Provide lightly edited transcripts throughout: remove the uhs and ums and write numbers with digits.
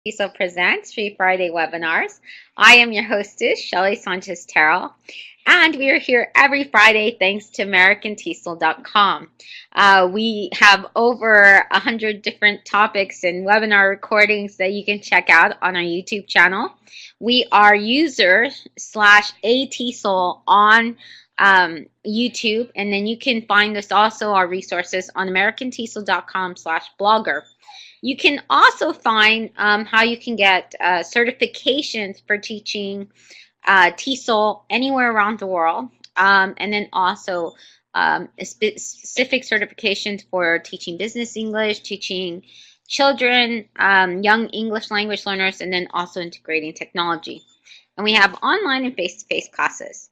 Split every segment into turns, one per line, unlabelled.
TESOL presents Free Friday webinars. I am your hostess, Shelly Sanchez-Terrell, and we are here every Friday thanks to AmericanTESOL.com. We have over 100 different topics and webinar recordings that you can check out on our YouTube channel. We are user/ATESOL on YouTube, and then you can find us also our resources on AmericanTESOL.com/blogger. You can also find how you can get certifications for teaching TESOL anywhere around the world, and then also specific certifications for teaching business English, teaching children, young English language learners, and then also integrating technology. And we have online and face-to-face classes.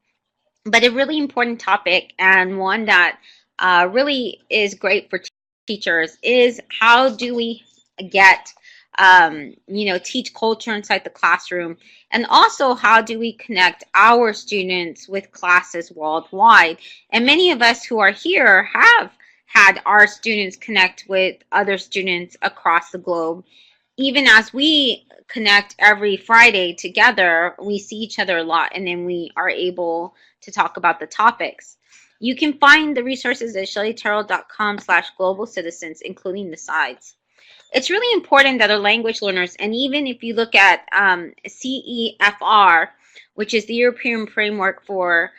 But a really important topic, and one that really is great for teachers, is how do we get teach culture inside the classroom, and also how do we connect our students with classes worldwide. And many of us who are here have had our students connect with other students across the globe. Even as we connect every Friday together, we see each other a lot, and then we are able to talk about the topics. You can find the resources at shellyterrell.com/global citizens, including the slides. It's really important that our language learners, and even if you look at CEFR, which is the European Framework for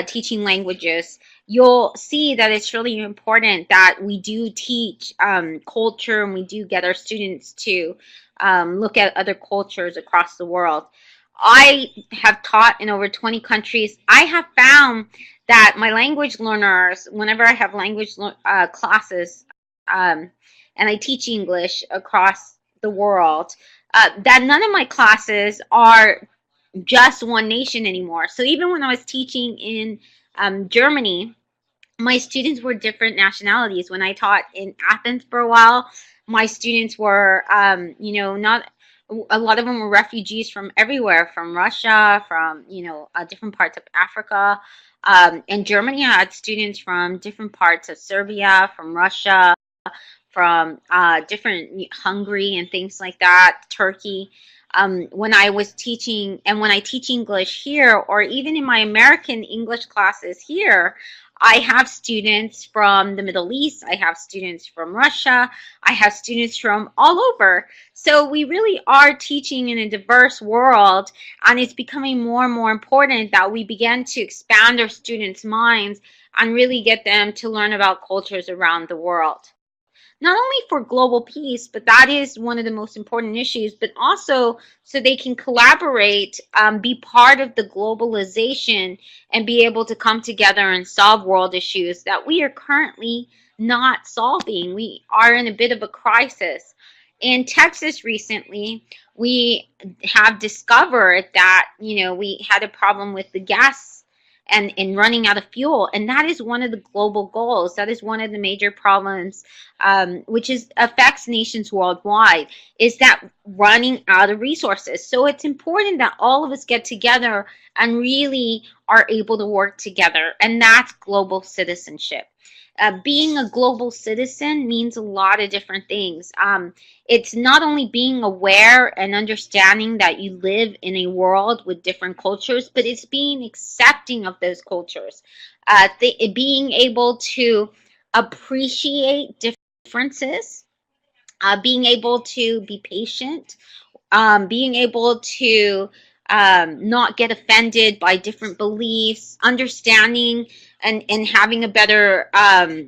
Teaching Languages, you'll see that it's really important that we do teach culture, and we do get our students to look at other cultures across the world. I have taught in over 20 countries. I have found that my language learners, whenever I have language classes, and I teach English across the world, that none of my classes are just one nation anymore. So even when I was teaching in Germany, my students were different nationalities. When I taught in Athens for a while, my students were, not a lot of them were refugees from everywhere, from Russia, from different parts of Africa. In Germany, I had students from different parts of Serbia, from Russia, from different Hungary and things like that, Turkey. When I was teaching, and when I teach English here, or even in my American English classes here, I have students from the Middle East, I have students from Russia, I have students from all over. So we really are teaching in a diverse world, and it's becoming more and more important that we begin to expand our students' minds and really get them to learn about cultures around the world. Not only for global peace, but that is one of the most important issues, but also so they can collaborate, be part of the globalization, and be able to come together and solve world issues that we are currently not solving. We are in a bit of a crisis. In Texas recently, we have discovered that, we had a problem with the gas and running out of fuel, and that is one of the global goals. That is one of the major problems, which affects nations worldwide, is that running out of resources. So it's important that all of us get together and really are able to work together, and that's global citizenship. Being a global citizen means a lot of different things. It's not only being aware and understanding that you live in a world with different cultures, but it's being accepting of those cultures. Being able to appreciate differences, being able to be patient, being able to not get offended by different beliefs, understanding and having a better a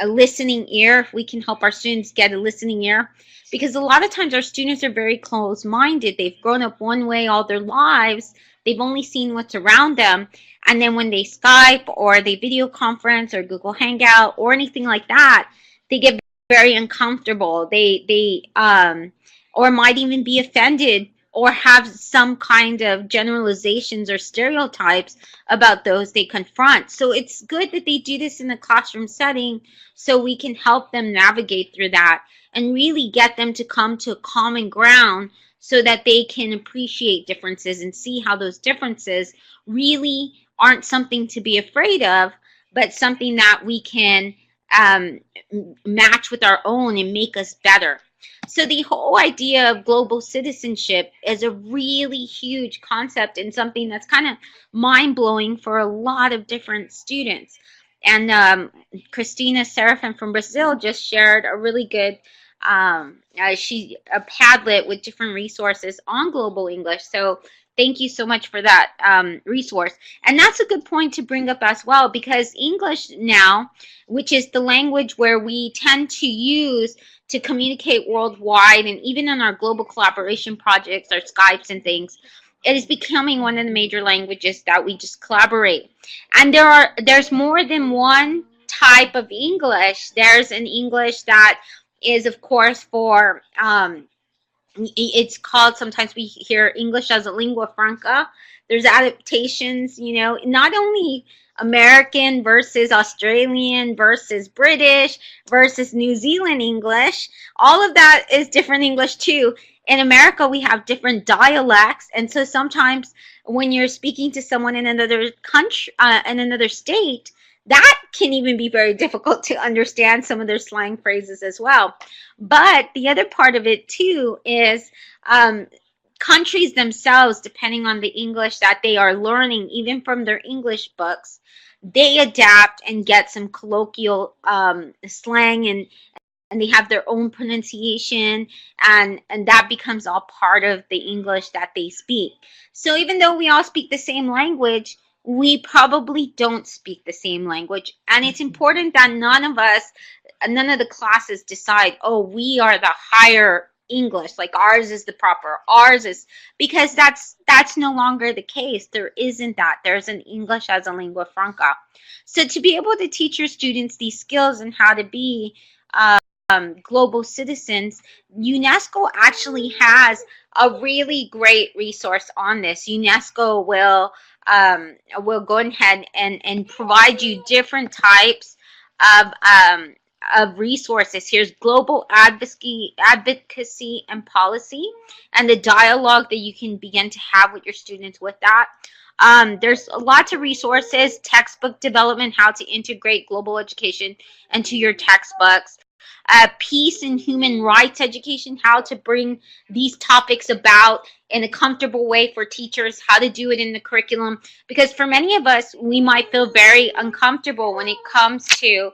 listening ear. If we can help our students get a listening ear, because a lot of times our students are very closed-minded. They've grown up one way all their lives. They've only seen what's around them, and then when they Skype or they video conference or Google Hangout or anything like that, they get very uncomfortable. They or might even be offended or have some kind of generalizations or stereotypes about those they confront. So it's good that they do this in a classroom setting so we can help them navigate through that and really get them to come to a common ground so that they can appreciate differences and see how those differences really aren't something to be afraid of, but something that we can match with our own and make us better. So the whole idea of global citizenship is a really huge concept and something that's kind of mind-blowing for a lot of different students. And Christina Serafin from Brazil just shared a really good a Padlet with different resources on global English. So thank you so much for that resource. And that's a good point to bring up as well, because English now, which is the language where we tend to use to communicate worldwide, and even in our global collaboration projects, our Skypes and things, it is becoming one of the major languages that we just collaborate. And there's more than one type of English. There's an English that is, of course, for it's called, sometimes we hear English as a lingua franca. There's adaptations, you know, not only American versus Australian versus British versus New Zealand English. All of that is different English too. In America, we have different dialects, and so sometimes when you're speaking to someone in another country, in another state, that can even be very difficult to understand some of their slang phrases as well. But the other part of it too is countries themselves, depending on the English that they are learning, even from their English books, they adapt and get some colloquial slang, and they have their own pronunciation, and that becomes all part of the English that they speak. So even though we all speak the same language, we probably don't speak the same language, and it's important that none of the classes decide, oh, we are the higher English, like ours is the proper, ours is, because that's no longer the case. There isn't that. There's an English as a lingua franca. So to be able to teach your students these skills and how to be global citizens, UNESCO actually has a really great resource on this. UNESCO will go ahead and provide you different types of resources. Here's global advocacy and policy, and the dialogue that you can begin to have with your students with that. There's lots of resources, textbook development, how to integrate global education into your textbooks. Peace and human rights education, how to bring these topics about in a comfortable way for teachers, how to do it in the curriculum. Because for many of us, we might feel very uncomfortable when it comes to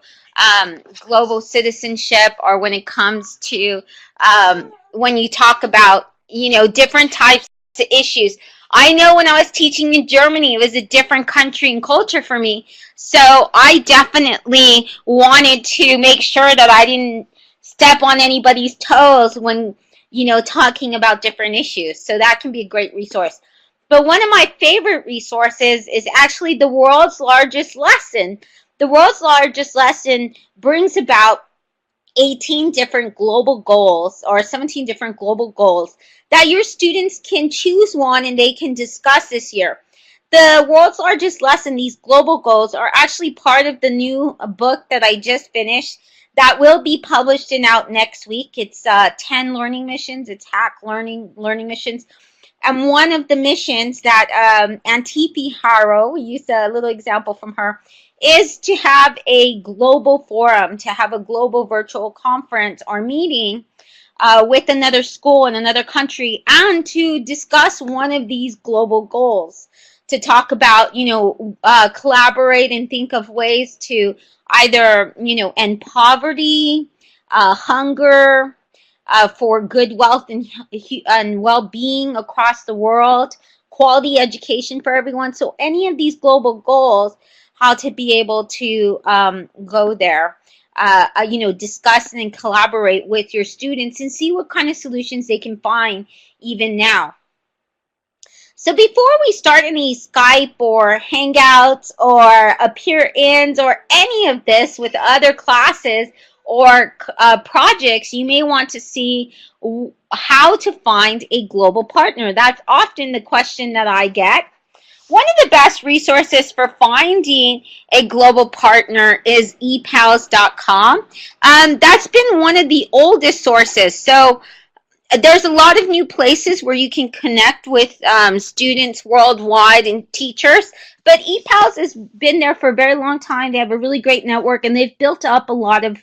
global citizenship, or when it comes to when you talk about, you know, different types of issues. I know when I was teaching in Germany, it was a different country and culture for me. So I definitely wanted to make sure that I didn't step on anybody's toes when, you know, talking about different issues. So that can be a great resource. But one of my favorite resources is actually the world's largest lesson. The world's largest lesson brings about 18 different global goals, or 17 different global goals, that your students can choose one and they can discuss this year. The world's largest lesson, these global goals, are actually part of the new book that I just finished that will be published and out next week. It's 10 learning missions. It's hack learning missions. And one of the missions that Antipi Haro, we used a little example from her, is to have a global forum, to have a global virtual conference or meeting with another school in another country, and to discuss one of these global goals, to talk about, you know, collaborate and think of ways to either, you know, end poverty, hunger, for good wealth and well-being across the world, quality education for everyone. So any of these global goals, how to be able to go there, you know, discuss and collaborate with your students and see what kind of solutions they can find even now. So before we start any Skype or Hangouts or Peer-ins or any of this with other classes or projects, you may want to see how to find a global partner. That's often the question that I get. One of the best resources for finding a global partner is epals.com. That's been one of the oldest sources. So there's a lot of new places where you can connect with students worldwide and teachers, but ePals has been there for a very long time. They have a really great network, and they've built up a lot of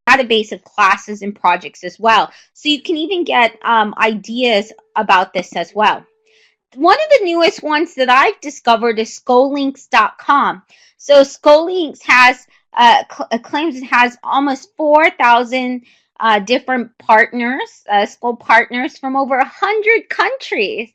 database of classes and projects as well. So you can even get ideas about this as well. One of the newest ones that I've discovered is Skolinks.com. So Skolinks has claims it has almost 4,000 different partners, school partners from over 100 countries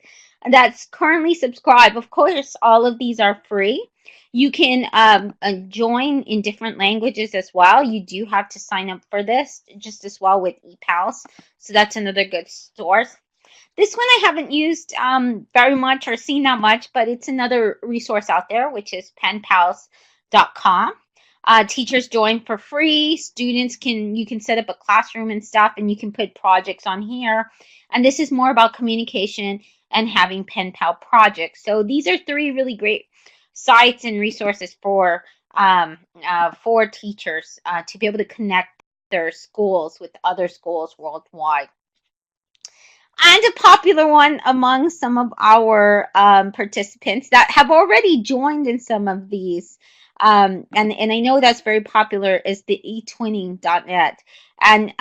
that's currently subscribed. Of course, all of these are free. You can join in different languages as well. You do have to sign up for this just as well with ePals. So that's another good source. This one I haven't used very much or seen that much, but it's another resource out there, which is penpals.com. Teachers join for free. Students you can set up a classroom and stuff, and you can put projects on here. And this is more about communication and having pen pal projects. So these are three really great sites and resources for teachers to be able to connect their schools with other schools worldwide. And a popular one among some of our participants that have already joined in some of these, and I know that's very popular, is the eTwinningnet. And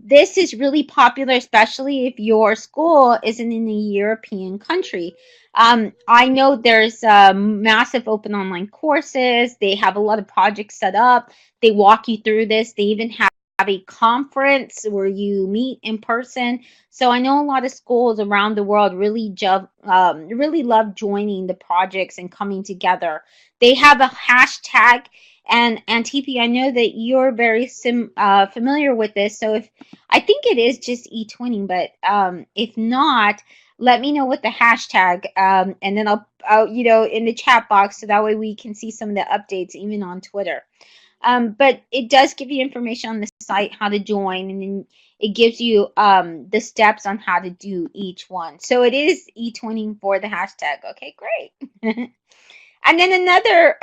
this is really popular, especially if your school isn't in a European country. I know there's massive open online courses. They have a lot of projects set up. They walk you through this. They even have a conference where you meet in person. So I know a lot of schools around the world really love joining the projects and coming together. They have a hashtag, and TP, I know that you're very familiar with this. So I think it is just eTwinning, but if not, let me know what the hashtag, and then I'll in the chat box, so that way we can see some of the updates even on Twitter. But it does give you information on the site, how to join, and then it gives you the steps on how to do each one. So it is eTwinning for the hashtag. Okay, great. And then another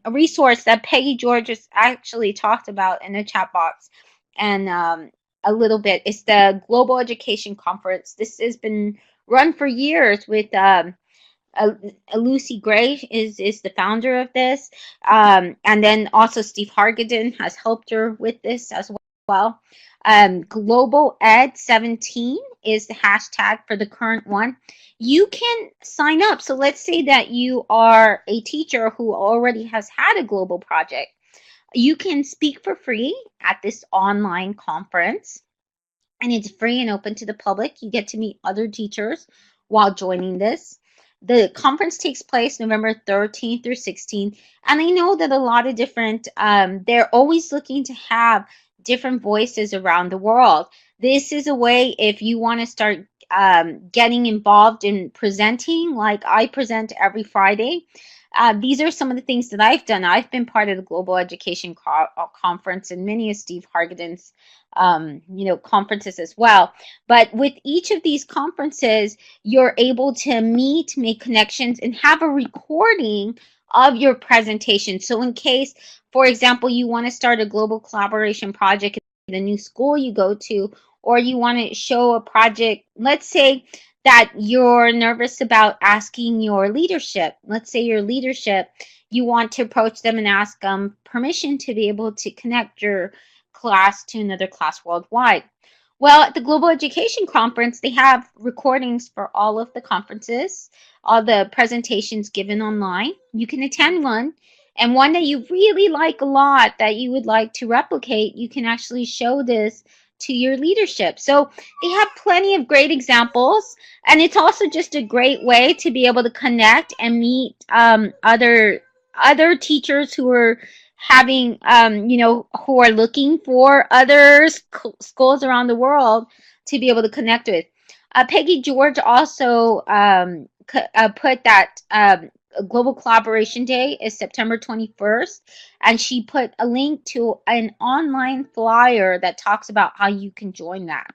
resource that Peggy George has actually talked about in the chat box and a little bit is the Global Education Conference. This has been run for years with Lucy Gray is the founder of this, and then also Steve Hargadon has helped her with this as well. Global Ed 17 is the hashtag for the current one. You can sign up. So let's say that you are a teacher who already has had a global project. You can speak for free at this online conference, and it's free and open to the public. You get to meet other teachers while joining this. The conference takes place November 13th through 16th, and I know that a lot of different, they're always looking to have different voices around the world. This is a way, if you want to start getting involved in presenting, like I present every Friday. These are some of the things that I've done. I've been part of the Global Education Conference and many of Steve Hargadon's conferences as well. But with each of these conferences, you're able to meet, make connections, and have a recording of your presentation. So in case, for example, you want to start a global collaboration project in a new school you go to, or you want to show a project, let's say that you're nervous about asking your leadership. Let's say your leadership, you want to approach them and ask them permission to be able to connect your class to another class worldwide. Well, at the Global Education Conference, they have recordings for all of the conferences, all the presentations given online. You can attend one, and one that you really like a lot that you would like to replicate, you can actually show this to your leadership. So they have plenty of great examples, and it's also just a great way to be able to connect and meet other teachers who are having who are looking for other schools around the world to be able to connect with. Peggy George also put that Global Collaboration Day is September 21st, and she put a link to an online flyer that talks about how you can join that.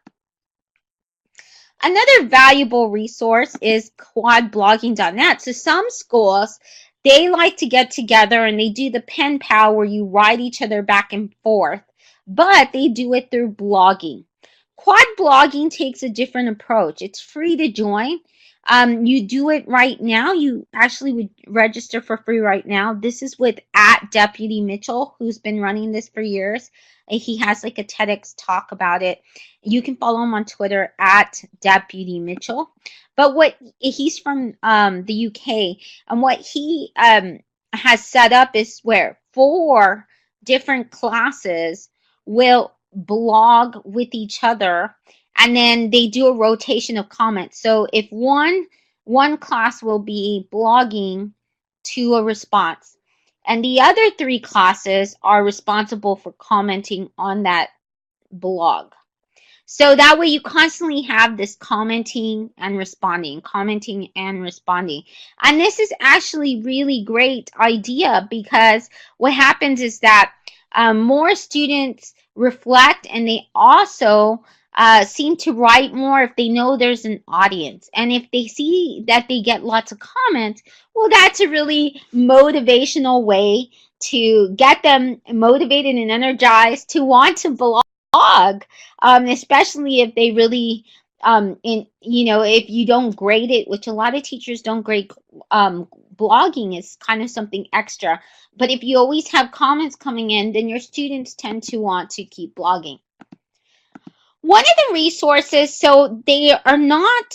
Another valuable resource is quadblogging.net. So some schools, they like to get together and they do the pen pal where you write each other back and forth, but they do it through blogging. Quad blogging takes a different approach. It's free to join. You do it right now. You actually would register for free right now. This is with @Deputy Mitchell, who's been running this for years. He has like a TEDx talk about it. You can follow him on Twitter at Deputy Mitchell. But what he's from the UK, and what he has set up is where 4 different classes will blog with each other, and then they do a rotation of comments. So if one class will be blogging to a response, and the other 3 classes are responsible for commenting on that blog. So that way you constantly have this commenting and responding, commenting and responding. And this is actually really great idea, because what happens is that more students reflect, and they also seem to write more if they know there's an audience. And if they see that they get lots of comments, well, that's a really motivational way to get them motivated and energized to want to blog. Especially if they really if you don't grade it, which a lot of teachers don't grade. Blogging is kind of something extra, but if you always have comments coming in, then your students tend to want to keep blogging. One of the resources, so they are not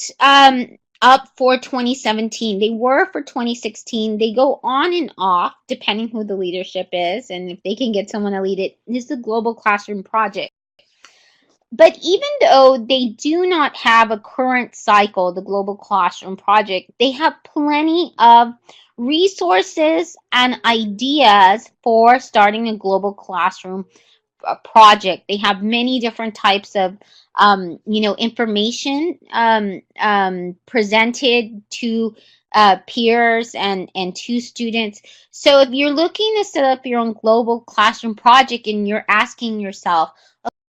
up for 2017. They were for 2016. They go on and off depending who the leadership is, and if they can get someone to lead it. This is the Global Classroom Project. But even though they do not have a current cycle, the Global Classroom Project, they have plenty of resources and ideas for starting a global classroom project. They have many different types of information presented to peers and to students. So if you're looking to set up your own global classroom project and you're asking yourself,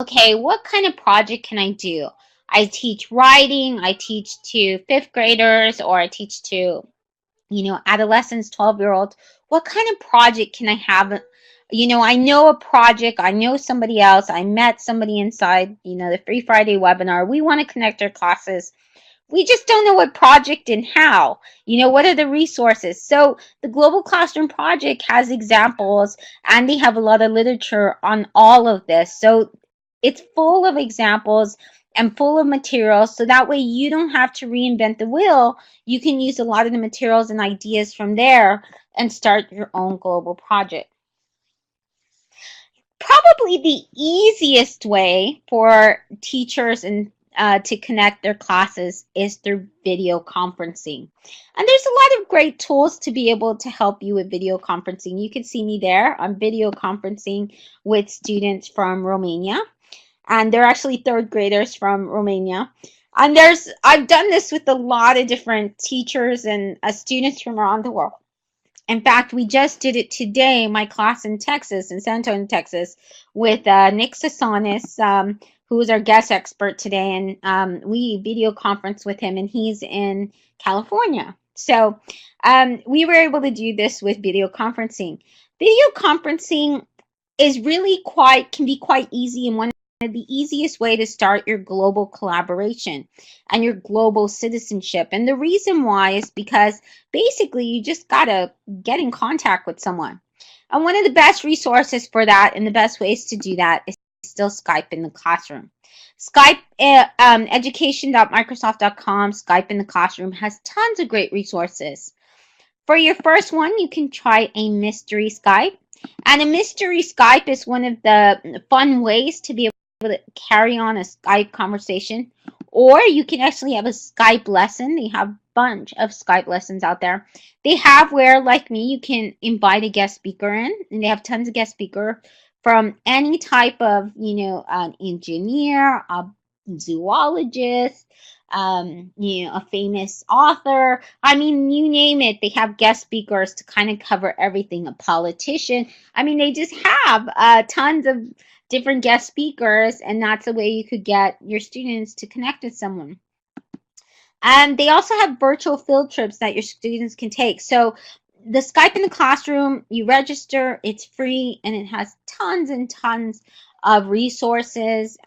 okay, what kind of project can I do? I teach writing, I teach to 5th graders, or I teach to, adolescents, 12-year-olds. What kind of project can I have? I know a project, I know somebody else, I met somebody inside, the Free Friday webinar. We want to connect our classes. We just don't know what project and how. What are the resources? So the Global Classroom Project has examples, and they have a lot of literature on all of this. So it's full of examples and full of materials, so that way you don't have to reinvent the wheel. You can use a lot of the materials and ideas from there and start your own global project. Probably the easiest way for teachers and to connect their classes is through video conferencing. And there's a lot of great tools to be able to help you with video conferencing. You can see me there. I'm video conferencing with students from Romania. And they're actually 3rd graders from Romania. And I've done this with a lot of different teachers and students from around the world. In fact, we just did it today, my class in Texas, in San Antonio, Texas, with Nick Sasonis, who is our guest expert today. And we video conference with him, and he's in California. So we were able to do this with video conferencing. Video conferencing is really can be quite easy, and one of the easiest way to start your global collaboration and your global citizenship. And the reason why is because basically you just gotta get in contact with someone. And one of the best resources for that and the best ways to do that is still Skype in the classroom. Skype, education.microsoft.com, Skype in the classroom has tons of great resources. For your first one, you can try a mystery Skype. And a mystery Skype is one of the fun ways to be able to carry on a Skype conversation. Or you can actually have a Skype lesson. They have a bunch of Skype lessons out there. They have where, like me, you can invite a guest speaker in, and they have tons of guest speakers from any type of, an engineer, a zoologist, a famous author. I mean, you name it, they have guest speakers to kind of cover everything. A politician. I mean, they just have tons of different guest speakers, and that's a way you could get your students to connect with someone. And they also have virtual field trips that your students can take. So the Skype in the classroom, you register, it's free, and it has tons and tons of resources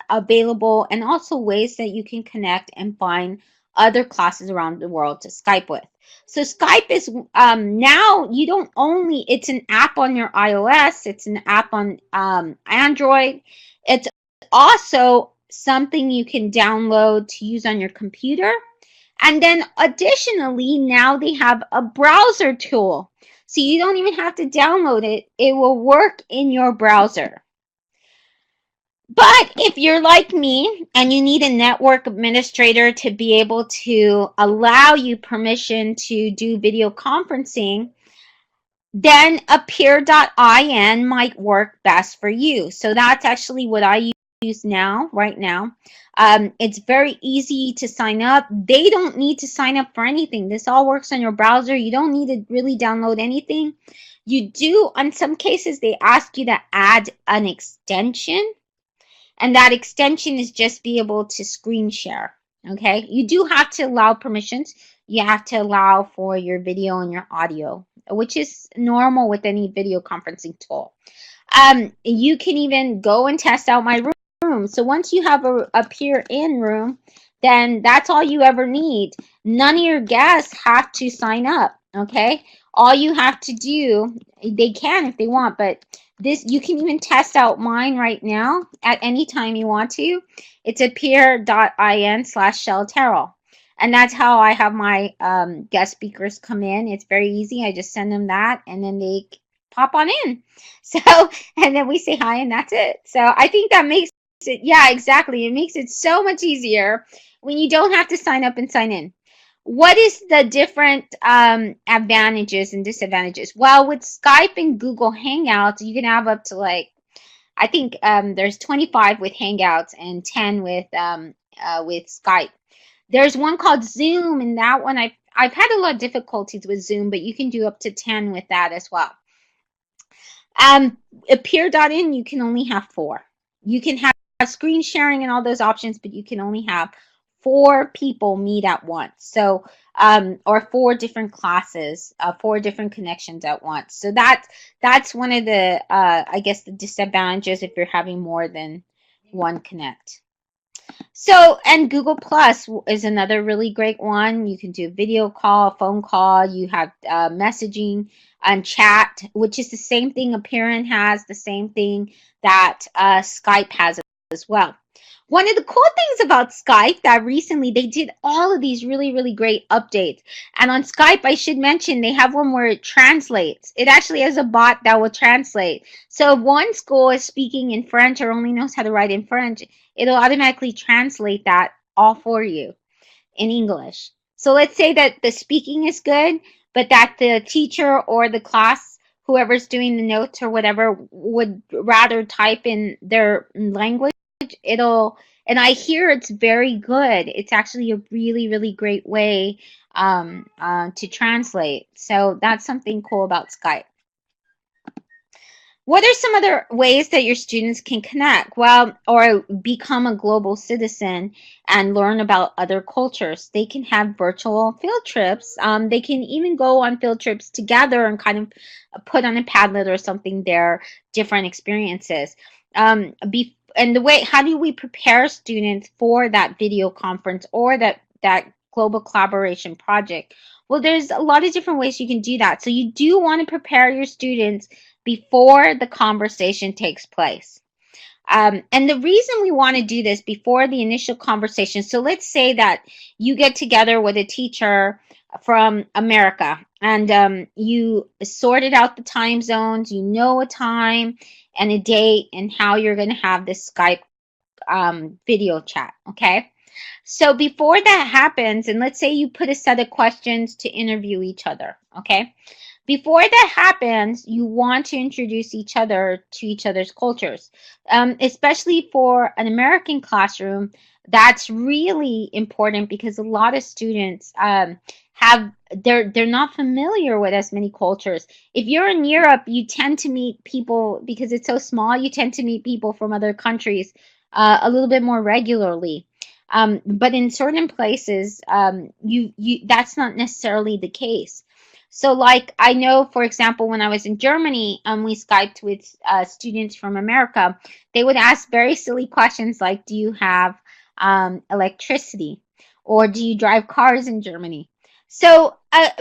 available, and also ways that you can connect and find other classes around the world to Skype with. So Skype is now you don't only, it's an app on your iOS, it's an app on Android. It's also something you can download to use on your computer. And then additionally, now they have a browser tool. So you don't even have to download it. It will work in your browser. But if you're like me and you need a network administrator to be able to allow you permission to do video conferencing, then a peer.in might work best for you. So that's actually what I use now, right now. It's very easy to sign up. They don't need to sign up for anything. This all works on your browser. You don't need to really download anything. You do, in some cases, they ask you to add an extension. And that extension is just be able to screen share. Okay, you do have to allow permissions. You have to allow for your video and your audio, which is normal with any video conferencing tool. You can even go and test out my room. So once you have a PeerInRoom, then that's all you ever need. None of your guests have to sign up. Okay, all you have to do, they can if they want, but this, you can even test out mine right now at any time you want to. It's a peer.in/Shell and that's how I have my guest speakers come in. It's very easy. I just send them that and then they pop on in. So, and then we say hi and that's it. So I think that makes it, yeah, exactly. It makes it so much easier when you don't have to sign up and sign in. What is the different advantages and disadvantages? Well, with Skype and Google Hangouts, you can have up to like, I think there's 25 with Hangouts and 10 with Skype. There's one called Zoom, and that one I've had a lot of difficulties with Zoom, but you can do up to 10 with that as well. Peer.in, you can only have 4. You can have screen sharing and all those options, but you can only have 4 people meet at once. So, or 4 different classes, 4 different connections at once. So that's one of the, I guess, the disadvantages if you're having more than one connect. So, and Google Plus is another really great one. You can do video call, phone call. You have messaging and chat, which is the same thing Appearin has, the same thing that Skype has as well. One of the cool things about Skype that recently they did all of these really, really great updates. And on Skype, I should mention, they have one where it translates. It actually has a bot that will translate. So if one school is speaking in French or only knows how to write in French, it'll automatically translate that all for you in English. So let's say that the speaking is good, but that the teacher or the class, whoever's doing the notes or whatever, would rather type in their language. It'll, and I hear it's very good. It's actually a really, really great way to translate. So that's something cool about Skype. What are some other ways that your students can connect? Well, or become a global citizen and learn about other cultures. They can have virtual field trips. They can even go on field trips together and kind of put on a Padlet or something their different experiences. And the way, how do we prepare students for that video conference or that global collaboration project? Well, there's a lot of different ways you can do that. So you do want to prepare your students before the conversation takes place. And the reason we want to do this before the initial conversation, so let's say that you get together with a teacher from America and you sorted out the time zones, you know a time and a date and how you're going to have this Skype video chat, okay? So before that happens, and let's say you put a set of questions to interview each other, okay? Before that happens, you want to introduce each other to each other's cultures, especially for an American classroom. That's really important because a lot of students they're not familiar with as many cultures. If you're in Europe, you tend to meet people, because it's so small, you tend to meet people from other countries a little bit more regularly. But in certain places, that's not necessarily the case. So like I know, for example, when I was in Germany, we Skyped with students from America. They would ask very silly questions like, do you have electricity? Or do you drive cars in Germany? So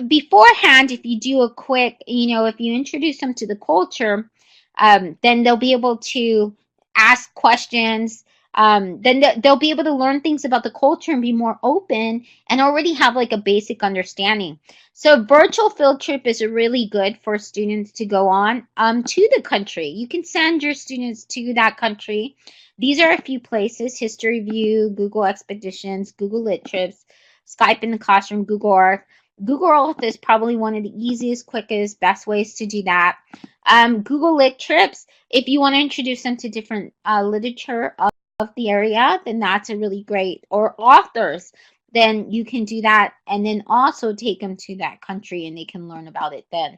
beforehand, if you do a quick, if you introduce them to the culture, then they'll be able to ask questions. Then they'll be able to learn things about the culture and be more open and already have like a basic understanding. So virtual field trip is really good for students to go on to the country. You can send your students to that country. These are a few places: History View, Google Expeditions, Google Lit Trips, Skype in the Classroom, Google Earth. Google Earth is probably one of the easiest, quickest, best ways to do that. Google Lit Trips, if you want to introduce them to different literature of the area, then that's a really great, or authors, then you can do that and then also take them to that country and they can learn about it then.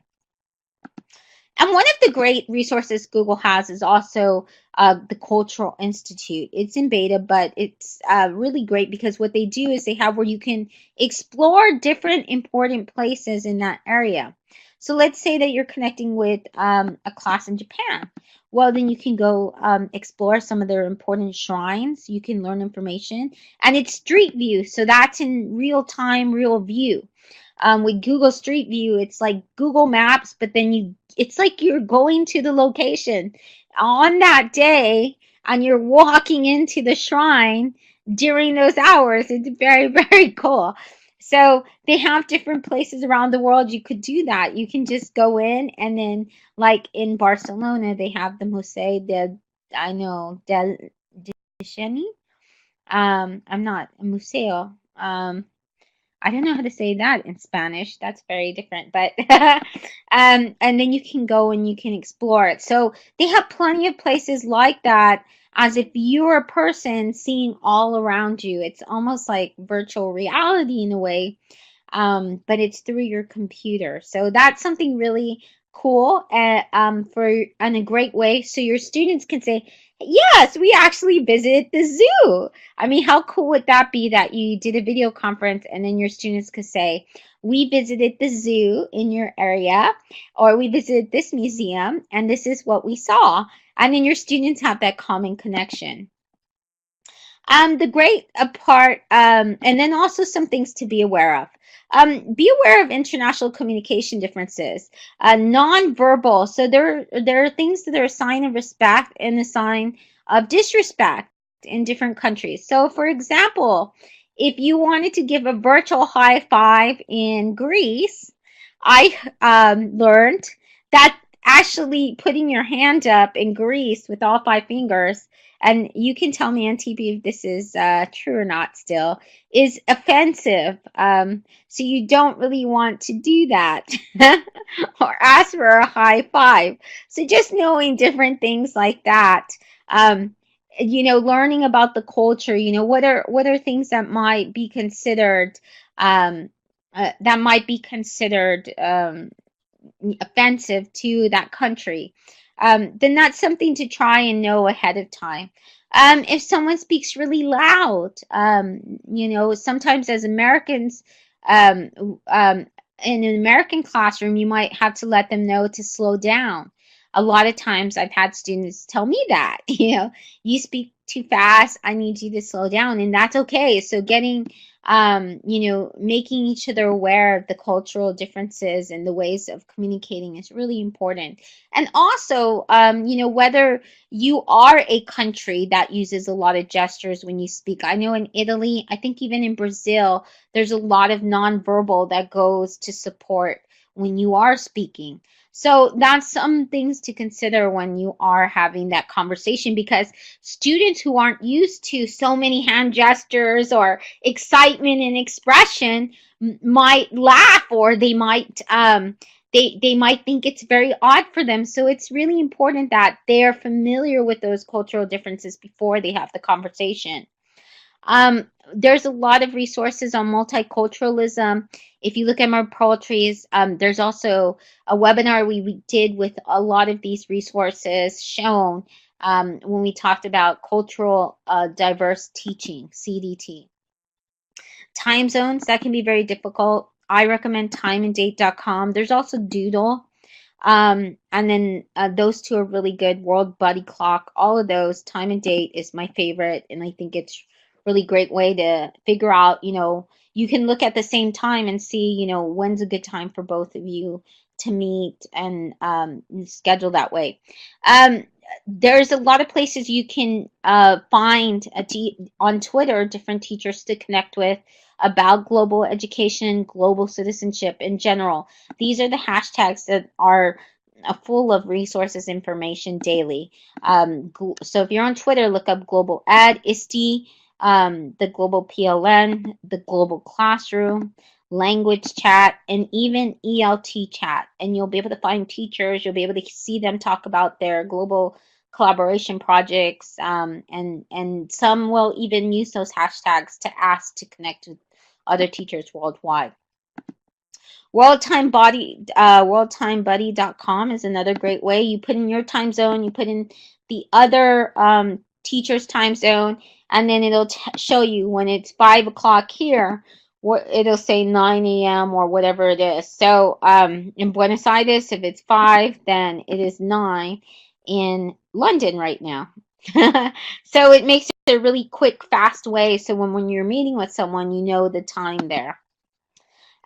And one of the great resources Google has is also the Cultural Institute. It's in beta, but it's really great because what they do is they have where you can explore different important places in that area. So let's say that you're connecting with a class in Japan. Well, then you can go explore some of their important shrines. You can learn information. And it's Street View, so that's in real time, real view. With Google Street View, it's like Google Maps, but then it's like you're going to the location on that day and you're walking into the shrine during those hours. It's very, very cool. So they have different places around the world you could do that. You can just go in and then, like in Barcelona, they have the Museo del Diseño. I'm not a museo. I don't know how to say that in Spanish. That's very different, but and then you can go and you can explore it. So they have plenty of places like that, as if you're a person seeing all around you. It's almost like virtual reality in a way, but it's through your computer. So that's something really cool and a great way. So your students can say, yes, we actually visited the zoo. I mean, how cool would that be that you did a video conference and then your students could say, we visited the zoo in your area, or we visited this museum and this is what we saw. And then your students have that common connection. The great part, and then also some things to be aware of. Be aware of international communication differences, non-verbal. So there are things that are a sign of respect and a sign of disrespect in different countries. So, for example, if you wanted to give a virtual high five in Greece, I learned that actually putting your hand up in Greece with all five fingers, and you can tell me on TV if this is true or not still, is offensive. So you don't really want to do that or ask for a high five. So just knowing different things like that. Learning about the culture, what are things that might be considered offensive to that country, then that's something to try and know ahead of time. If someone speaks really loud, sometimes as Americans, in an American classroom, you might have to let them know to slow down. A lot of times I've had students tell me that, you speak too fast, I need you to slow down, and that's okay. So getting making each other aware of the cultural differences and the ways of communicating is really important. And also, whether you are a country that uses a lot of gestures when you speak. I know in Italy, I think even in Brazil, there's a lot of nonverbal that goes to support when you are speaking. So that's some things to consider when you are having that conversation, because students who aren't used to so many hand gestures or excitement and expression might laugh, or they might they might think it's very odd for them. So it's really important that they are familiar with those cultural differences before they have the conversation. There's a lot of resources on multiculturalism. If you look at my poetries, there's also a webinar we did with a lot of these resources shown when we talked about cultural diverse teaching, CDT. Time zones, that can be very difficult. I recommend timeanddate.com. There's also Doodle. And then those two are really good. World Buddy Clock, all of those. Time and Date is my favorite, and I think it's really great way to figure out, you can look at the same time and see, when's a good time for both of you to meet and schedule that way. Um, there's a lot of places you can find on Twitter different teachers to connect with about global education, global citizenship in general. These are the hashtags that are full of resources, information daily. So if you're on Twitter, look up Global Ed, ISTE, the Global PLN, the Global Classroom, Language Chat, and even ELT Chat. And you'll be able to find teachers. You'll be able to see them talk about their global collaboration projects, and some will even use those hashtags to ask to connect with other teachers worldwide. WorldTimeBuddy.com is another great way. You put in your time zone, you put in the other teacher's time zone, and then it'll show you when it's 5 o'clock here, it'll say 9 a.m. or whatever it is. So in Buenos Aires, if it's 5, then it is 9 in London right now. So it makes it a really quick, fast way. So when you're meeting with someone, you know the time there.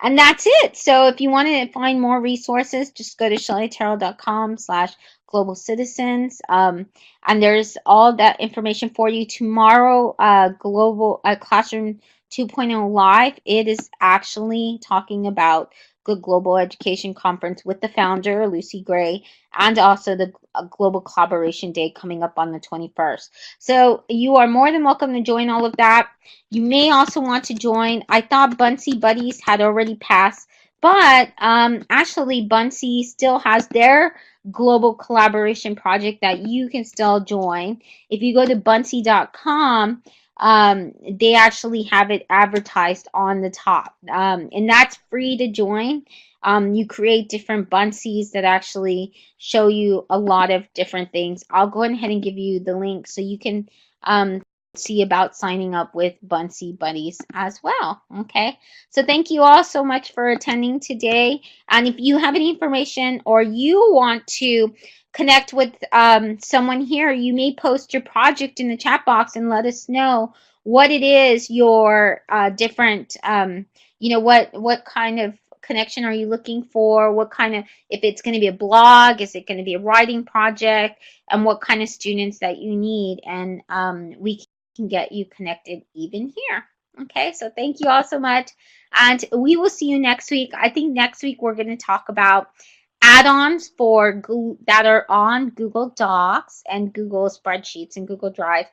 And that's it. So if you want to find more resources, just go to shellyterrell.com/global citizens. And there's all that information for you. Tomorrow, Global Classroom 2.0 Live, it is actually talking about Good Global Education Conference with the founder, Lucy Gray, and also the Global Collaboration Day coming up on the 21st. So you are more than welcome to join all of that. You may also want to join. I thought Bunsey Buddies had already passed, but actually Bunsey still has their global collaboration project that you can still join. If you go to bunsey.com, they actually have it advertised on the top, and that's free to join. You create different bunsies that actually show you a lot of different things. I'll go ahead and give you the link so you can see about signing up with Bunsey Buddies as well. Okay, so thank you all so much for attending today. And if you have any information or you want to connect with someone here, you may post your project in the chat box and let us know what it is your different, what kind of connection are you looking for, what kind of, if it's going to be a blog, is it going to be a writing project, and what kind of students that you need, and we can get you connected even here. Okay, so thank you all so much, and we will see you next week. I think next week we're going to talk about add-ons for that are on Google Docs and Google Spreadsheets and Google Drive.